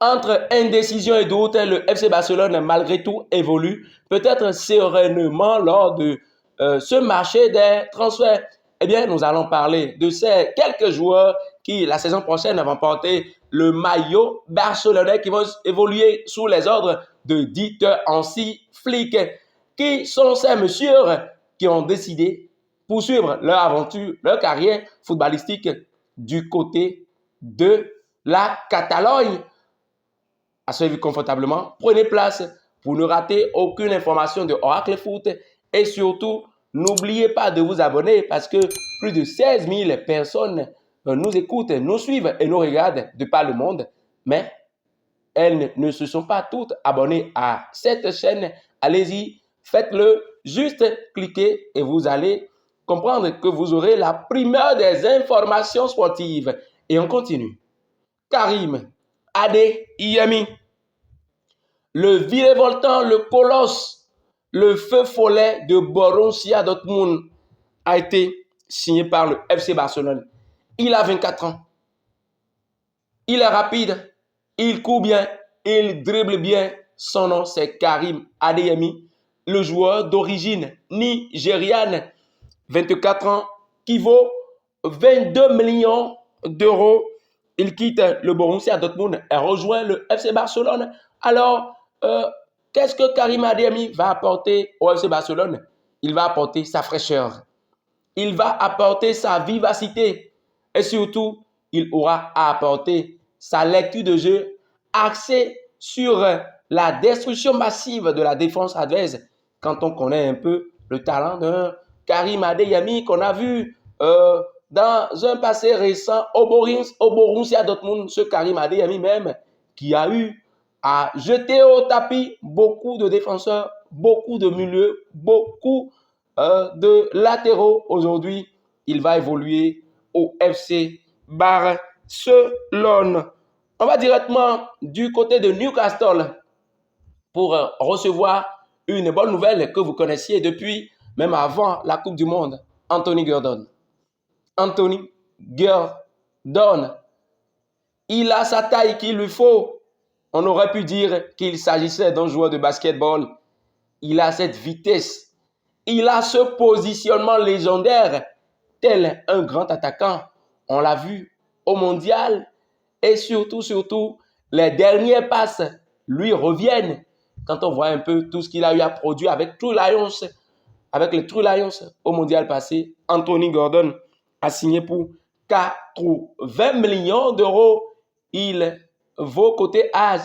Entre indécision et doute, le FC Barcelone, malgré tout, évolue peut-être sereinement lors de ce marché des transferts. Eh bien, nous allons parler de ces quelques joueurs qui, la saison prochaine, vont porter le maillot barcelonais, qui vont évoluer sous les ordres de Dieter Hansi Flick. Qui sont ces messieurs qui ont décidé de poursuivre leur aventure, leur carrière footballistique du côté de la Catalogne? Asseyez-vous confortablement, prenez place pour ne rater aucune information de Oracle Foot et surtout, n'oubliez pas de vous abonner parce que plus de 16 000 personnes nous écoutent, nous suivent et nous regardent de par le monde, mais elles ne se sont pas toutes abonnées à cette chaîne. Allez-y, faites-le, juste cliquez et vous allez comprendre que vous aurez la primeur des informations sportives. Et on continue. Karim Adeyemi, le virevoltant, le colosse, le feu follet de Borussia Dortmund a été signé par le FC Barcelone. Il a 24 ans. Il est rapide, il court bien, il dribble bien. Son nom, c'est Karim Adeyemi, le joueur d'origine nigériane, 24 ans, qui vaut 22 millions d'euros. Il quitte le Borussia Dortmund et rejoint le FC Barcelone. Alors, qu'est-ce que Karim Adeyemi va apporter au FC Barcelone? Il va apporter sa fraîcheur. Il va apporter sa vivacité. Et surtout, il aura à apporter sa lecture de jeu axée sur la destruction massive de la défense adverse. Quand on connaît un peu le talent d'un Karim Adeyemi qu'on a vu dans un passé récent au Borussia Dortmund, ce Karim Adeyemi même qui a eu à jeter au tapis beaucoup de défenseurs, beaucoup de milieux, beaucoup de latéraux. Aujourd'hui, il va évoluer au FC Barcelone. On va directement du côté de Newcastle pour recevoir une bonne nouvelle que vous connaissiez depuis, même avant la Coupe du Monde. Anthony Gordon. Anthony Gordon, il a sa taille qu'il lui faut. On aurait pu dire qu'il s'agissait d'un joueur de basketball. Il a cette vitesse. Il a ce positionnement légendaire, tel un grand attaquant. On l'a vu au mondial. Et surtout, les dernières passes lui reviennent. Quand on voit un peu tout ce qu'il a eu à produire avec True Lions, avec les True Lions au mondial passé, Anthony Gordon a signé pour 80 millions d'euros. Il vaut côté âge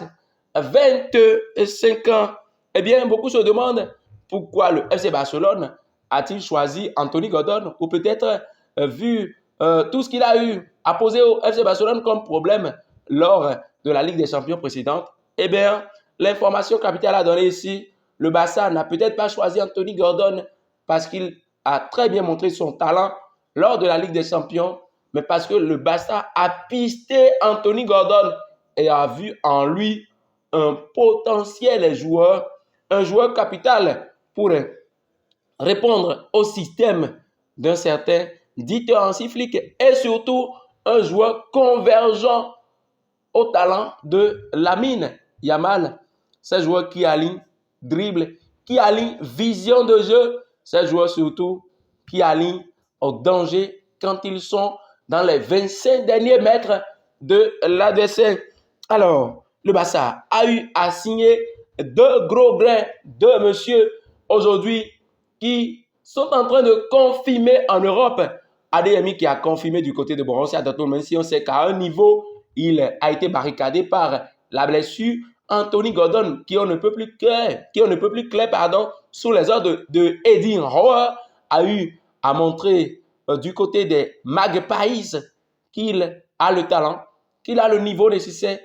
25 ans. Eh bien, beaucoup se demandent pourquoi le FC Barcelone a-t-il choisi Anthony Gordon, ou peut-être vu tout ce qu'il a eu à poser au FC Barcelone comme problème lors de la Ligue des Champions précédente. Eh bien, l'information capitale a donné ici, le Barça n'a peut-être pas choisi Anthony Gordon parce qu'il a très bien montré son talent lors de la Ligue des Champions, mais parce que le Barça a pisté Anthony Gordon et a vu en lui un potentiel joueur, un joueur capital pour répondre au système d'un certain Dieter Hansi Flick et surtout un joueur convergent au talent de Lamine Yamal. C'est un joueur qui aligne dribble, qui aligne vision de jeu, c'est un joueur surtout qui aligne au danger quand ils sont dans les 25 derniers mètres de l'adversaire. Alors, le Barça a eu à signer deux gros grains, deux messieurs aujourd'hui qui sont en train de confirmer en Europe. Adeyemi qui a confirmé du côté de Borussia Dortmund, même si on sait qu'à un niveau, il a été barricadé par la blessure. Anthony Gordon, qui on ne peut plus clair, sous les ordres de Eddie Howe, a eu à montrer du côté des Magpies qu'il a le talent, qu'il a le niveau nécessaire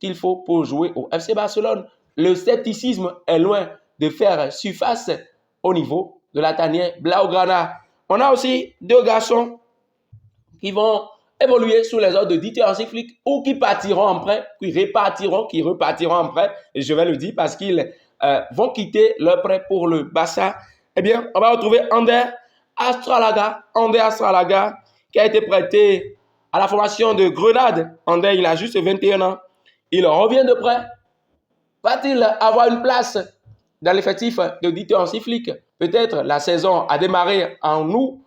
qu'il faut pour jouer au FC Barcelone. Le scepticisme est loin de faire surface au niveau de la tanière Blaugrana. On a aussi deux garçons qui vont évoluer sous les ordres de Dieter Hansi Flick ou qui partiront en prêt, qui repartiront en prêt, et je vais le dire parce qu'ils vont quitter leur prêt pour le Barça. Eh bien, on va retrouver Ander Astralaga, qui a été prêté à la formation de Grenade. Ander, il a juste 21 ans. il revient de près. Va-t-il avoir une place dans l'effectif de Dieter Hansi-Flick? Peut-être la saison a démarré en août.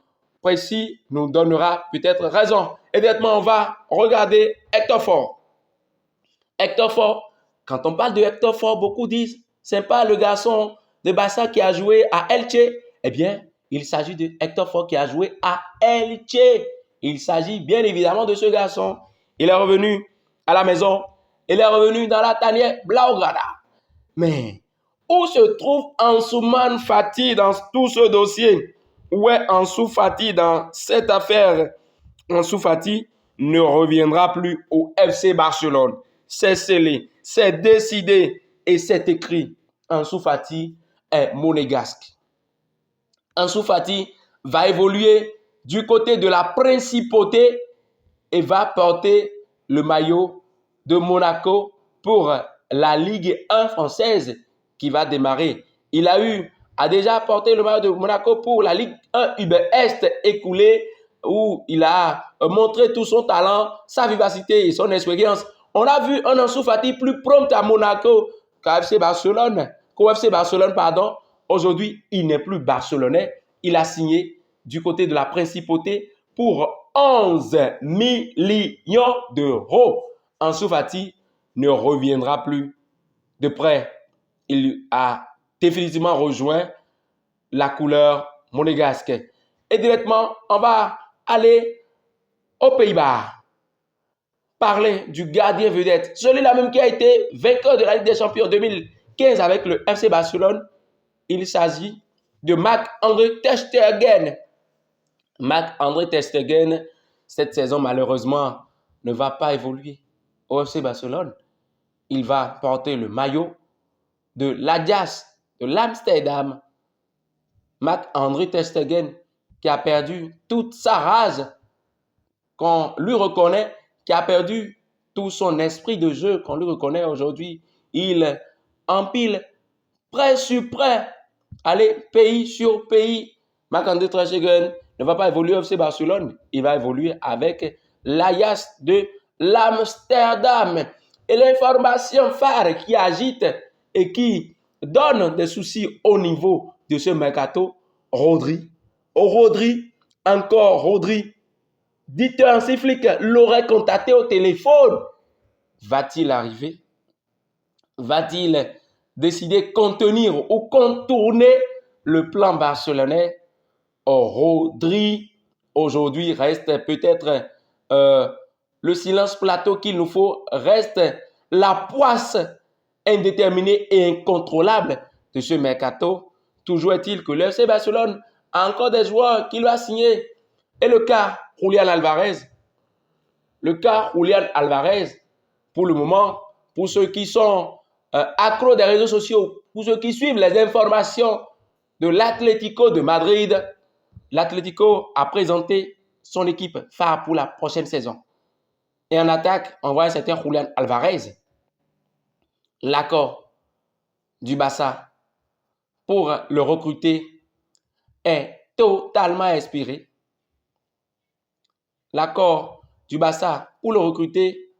Précis nous donnera peut-être raison. Évidemment, on va regarder Hector Ford. Hector Ford, quand on parle de Hector Ford, beaucoup disent c'est pas le garçon de Barça qui a joué à Elche. Eh bien, il s'agit de Hector Ford qui a joué à Elche. Il s'agit bien évidemment de ce garçon. Il est revenu à la maison. Il est revenu dans la tanière Blaugrana. Mais où se trouve Ansuman Fati dans tout ce dossier? Où est Ansu Fati dans cette affaire? Ansu Fati ne reviendra plus au FC Barcelone. C'est scellé, c'est décidé et c'est écrit. Ansu Fati est monégasque. Ansu Fati va évoluer du côté de la principauté et va porter le maillot de Monaco pour la Ligue 1 française qui va démarrer. Il a déjà porté le maillot de Monaco pour la Ligue 1 Uber Est écoulée où il a montré tout son talent, sa vivacité et son expérience. On a vu un Ansu Fati plus prompt à Monaco qu'au FC Barcelone. Aujourd'hui, il n'est plus barcelonais. Il a signé du côté de la principauté pour 11 millions d'euros. Ansu Fati ne reviendra plus de près. Il a définitivement rejoint la couleur monégasque. Et directement, on va aller aux Pays-Bas. Parler du gardien vedette, celui-là même qui a été vainqueur de la Ligue des Champions 2015 avec le FC Barcelone. Il s'agit de Marc-André ter Stegen. Marc-André ter Stegen, cette saison malheureusement, ne va pas évoluer au FC Barcelone. Il va porter le maillot de l'Ajax de l'Amsterdam. Marc-André ter Stegen qui a perdu toute sa rage qu'on lui reconnaît, qui a perdu tout son esprit de jeu qu'on lui reconnaît aujourd'hui. Il empile près sur près, allez, pays sur pays. Marc-André ter Stegen ne va pas évoluer au FC Barcelone, il va évoluer avec l'Ajax de l'Amsterdam. Et l'information phare qui agite et qui donne des soucis au niveau de ce mercato, Rodri, encore Rodri. Dieter Hansi-Flick l'aurait contacté au téléphone. Va-t-il arriver? Va-t-il décider de contenir ou contourner le plan barcelonais? Rodri, aujourd'hui, reste peut-être le silence plateau qu'il nous faut, reste la poisse indéterminée et incontrôlable de ce mercato. Toujours est-il que le FC Barcelone a encore des joueurs qui lui a signé. Et le cas Julián Alvarez, pour le moment, pour ceux qui sont accros des réseaux sociaux, pour ceux qui suivent les informations de l'Atlético de Madrid, l'Atlético a présenté son équipe phare pour la prochaine saison. Et en attaque, on voit un certain Julián Alvarez. L'accord du Barça pour le recruter est totalement expiré. L'accord du Barça pour le recruter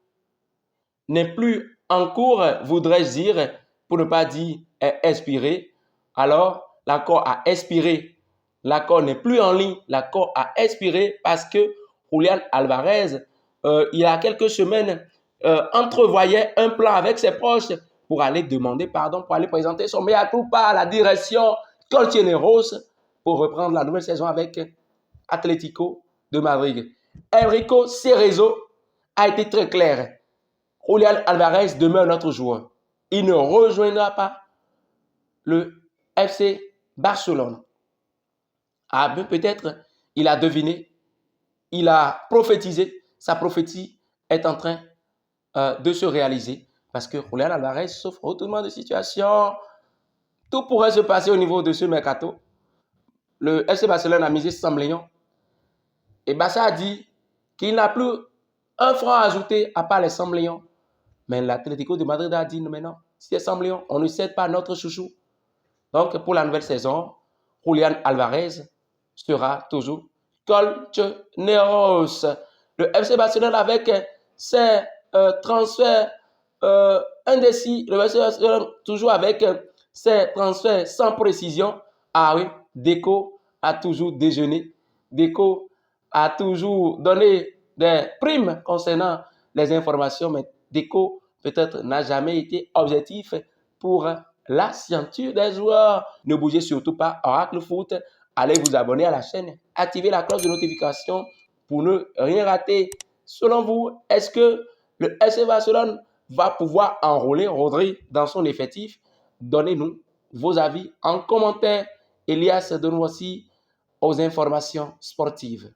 n'est plus en cours, voudrais-je dire, pour ne pas dire expiré. Alors, l'accord a expiré. L'accord n'est plus en ligne. L'accord a expiré parce que Julián Alvarez, il y a quelques semaines, entrevoyait un plan avec ses proches pour aller demander pardon, pour aller présenter son mea culpa à la direction Colchoneros pour reprendre la nouvelle saison avec Atlético de Madrid. Enrico Cerezo a été très clair. Julián Alvarez demeure notre joueur. Il ne rejoindra pas le FC Barcelone. Ah, peut-être il a deviné, il a prophétisé. Sa prophétie est en train de se réaliser parce que Julián Alvarez souffre autrement de situation. Tout pourrait se passer au niveau de ce mercato. Le FC Barcelone a misé 100 millions. Et Barça a dit qu'il n'a plus un franc à ajouter à part les 100 millions. Mais l'Atlético de Madrid a dit non, mais non, si c'est 100 millions, on ne cède pas notre chouchou. Donc, pour la nouvelle saison, Julián Alvarez sera toujours Colchoneros. Le FC Barcelone, avec ses transferts un déci, le FC Barcelone, toujours avec ses transferts sans précision. Ah oui, Deco a toujours déjeuné. Deco a toujours donné des primes concernant les informations, mais Deco peut-être n'a jamais été objectif pour la scienture des joueurs. Ne bougez surtout pas, Oracle Foot. Allez vous abonner à la chaîne, activez la cloche de notification pour ne rien rater. Selon vous, est-ce que le FC Barcelone va pouvoir enrôler Rodri dans son effectif? Donnez-nous vos avis en commentaire. Elias, donne-nous aussi aux informations sportives.